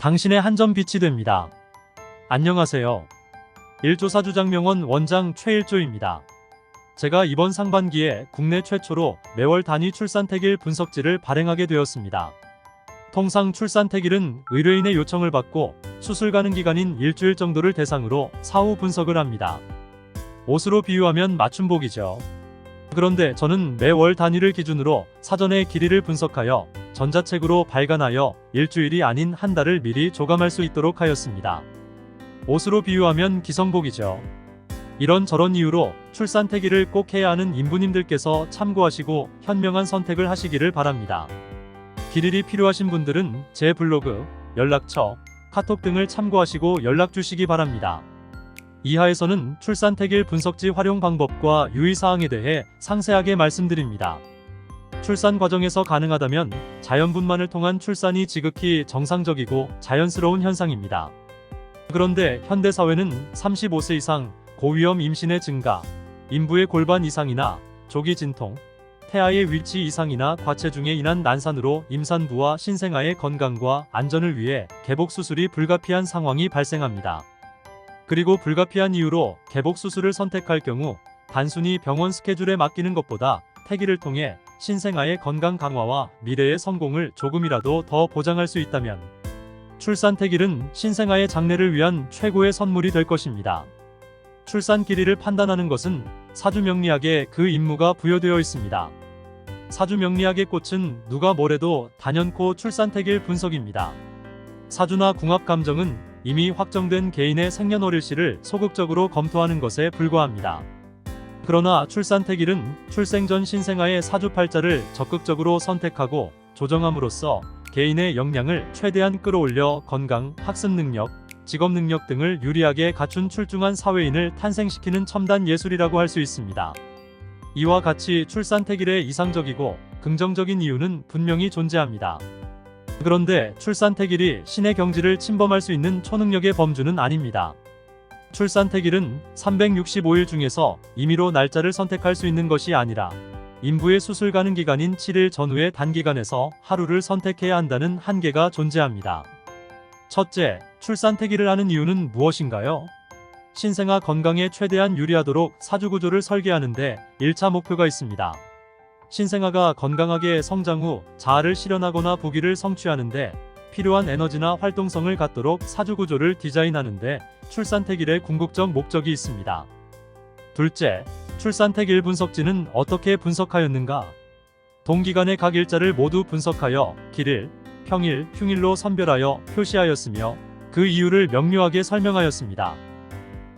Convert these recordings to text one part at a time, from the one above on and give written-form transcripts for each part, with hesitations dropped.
당신의 한 점 빛이 됩니다. 안녕하세요. 일조사주장명원 원장 최일조입니다. 제가 이번 상반기에 국내 최초로 매월 단위 출산택일 분석지를 발행하게 되었습니다. 통상 출산택일은 의뢰인의 요청을 받고 수술 가능 기간인 일주일 정도를 대상으로 사후 분석을 합니다. 옷으로 비유하면 맞춤복이죠. 그런데 저는 매월 단위를 기준으로 사전에 길이를 분석하여 전자책으로 발간하여 일주일이 아닌 한 달을 미리 조감할 수 있도록 하였습니다. 옷으로 비유하면 기성복이죠. 이런저런 이유로 출산택일을 꼭 해야 하는 인부님들께서 참고하시고 현명한 선택을 하시기를 바랍니다. 길일이 필요하신 분들은 제 블로그, 연락처, 카톡 등을 참고하시고 연락 주시기 바랍니다. 이하에서는 출산택일 분석지 활용 방법과 유의사항에 대해 상세하게 말씀드립니다. 출산 과정에서 가능하다면 자연분만을 통한 출산이 지극히 정상적이고 자연스러운 현상입니다. 그런데 현대사회는 35세 이상 고위험 임신의 증가, 인부의 골반 이상이나 조기 진통, 태아의 위치 이상이나 과체중에 인한 난산으로 임산부와 신생아의 건강과 안전을 위해 개복 수술이 불가피한 상황이 발생합니다. 그리고 불가피한 이유로 개복 수술을 선택할 경우 단순히 병원 스케줄에 맡기는 것보다 태기를 통해 신생아의 건강 강화와 미래의 성공을 조금이라도 더 보장할 수 있다면 출산택일은 신생아의 장래를 위한 최고의 선물이 될 것입니다. 출산 길이를 판단하는 것은 사주명리학에 그 임무가 부여되어 있습니다. 사주명리학의 꽃은 누가 뭐래도 단연코 출산택일 분석입니다. 사주나 궁합감정은 이미 확정된 개인의 생년월일시를 소극적으로 검토하는 것에 불과합니다. 그러나 출산택일은 출생 전 신생아의 사주팔자를 적극적으로 선택하고 조정함으로써 개인의 역량을 최대한 끌어올려 건강, 학습 능력, 직업 능력 등을 유리하게 갖춘 출중한 사회인을 탄생시키는 첨단 예술이라고 할 수 있습니다. 이와 같이 출산택일의 이상적이고 긍정적인 이유는 분명히 존재합니다. 그런데 출산택일이 신의 경지를 침범할 수 있는 초능력의 범주는 아닙니다. 출산택일은 365일 중에서 임의로 날짜를 선택할 수 있는 것이 아니라 인부의 수술 가능 기간인 7일 전후의 단기간에서 하루를 선택해야 한다는 한계가 존재합니다. 첫째, 출산택일을 하는 이유는 무엇인가요? 신생아 건강에 최대한 유리하도록 사주구조를 설계하는데 1차 목표가 있습니다. 신생아가 건강하게 성장 후 자아를 실현하거나 부기를 성취하는데 필요한 에너지나 활동성을 갖도록 사주구조를 디자인하는데 출산택일의 궁극적 목적이 있습니다. 둘째, 출산택일 분석지는 어떻게 분석하였는가? 동기간의 각 일자를 모두 분석하여 길일, 평일, 흉일로 선별하여 표시하였으며 그 이유를 명료하게 설명하였습니다.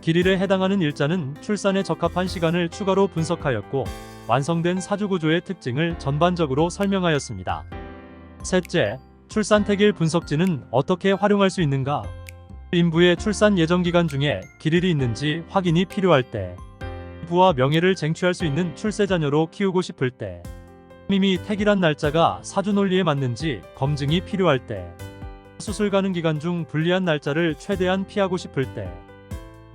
길일에 해당하는 일자는 출산에 적합한 시간을 추가로 분석하였고 완성된 사주구조의 특징을 전반적으로 설명하였습니다. 셋째, 출산택일 분석지는 어떻게 활용할 수 있는가? 인부의 출산 예정 기간 중에 길일이 있는지 확인이 필요할 때, 부와 명예를 쟁취할 수 있는 출세자녀로 키우고 싶을 때, 이미 택일한 날짜가 사주 논리에 맞는지 검증이 필요할 때, 수술 가능 기간 중 불리한 날짜를 최대한 피하고 싶을 때,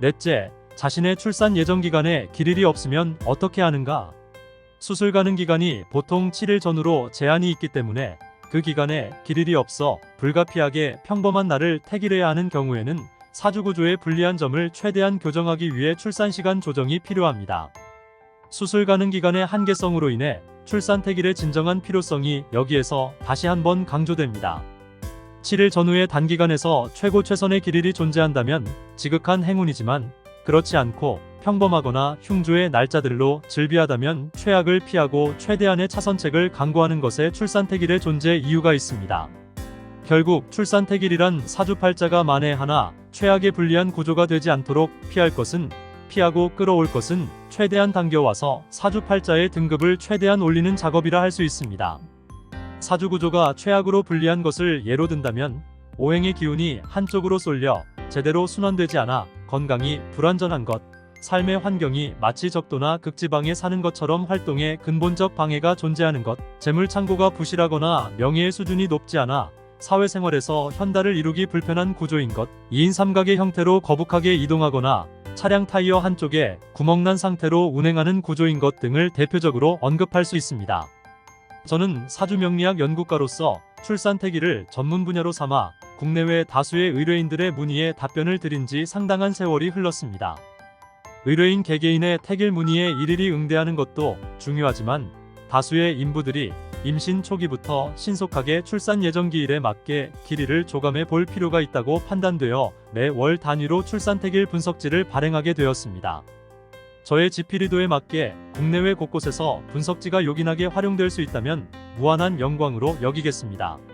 넷째, 자신의 출산 예정 기간에 길일이 없으면 어떻게 하는가? 수술 가능 기간이 보통 7일 전후로 제한이 있기 때문에 그 기간에 길일이 없어 불가피하게 평범한 날을 택일해야 하는 경우에는 사주구조의 불리한 점을 최대한 교정하기 위해 출산시간 조정이 필요합니다. 수술 가능 기간의 한계성으로 인해 출산택일의 진정한 필요성이 여기에서 다시 한번 강조됩니다. 7일 전후의 단기간에서 최고 최선의 길일이 존재한다면 지극한 행운이지만 그렇지 않고 평범하거나 흉조의 날짜들로 즐비하다면 최악을 피하고 최대한의 차선책을 강구하는 것에 출산택일의 존재 이유가 있습니다. 결국 출산택일이란 사주팔자가 만에 하나 최악에 불리한 구조가 되지 않도록 피할 것은 피하고 끌어올 것은 최대한 당겨와서 사주팔자의 등급을 최대한 올리는 작업이라 할 수 있습니다. 사주구조가 최악으로 불리한 것을 예로 든다면 오행의 기운이 한쪽으로 쏠려 제대로 순환되지 않아 건강이 불완전한 것, 삶의 환경이 마치 적도나 극지방에 사는 것처럼 활동에 근본적 방해가 존재하는 것, 재물 창고가 부실하거나 명예의 수준이 높지 않아 사회생활에서 현달을 이루기 불편한 구조인 것, 2인 삼각의 형태로 거북하게 이동하거나 차량 타이어 한쪽에 구멍난 상태로 운행하는 구조인 것 등을 대표적으로 언급할 수 있습니다. 저는 사주명리학 연구가로서 출산택일을 전문 분야로 삼아 국내외 다수의 의뢰인들의 문의에 답변을 드린 지 상당한 세월이 흘렀습니다. 의뢰인 개개인의 택일 문의에 일일이 응대하는 것도 중요하지만 다수의 인부들이 임신 초기부터 신속하게 출산 예정 기일에 맞게 길이를 조감해 볼 필요가 있다고 판단되어 매월 단위로 출산택일 분석지를 발행하게 되었습니다. 저의 지피리도에 맞게 국내외 곳곳에서 분석지가 요긴하게 활용될 수 있다면 무한한 영광으로 여기겠습니다.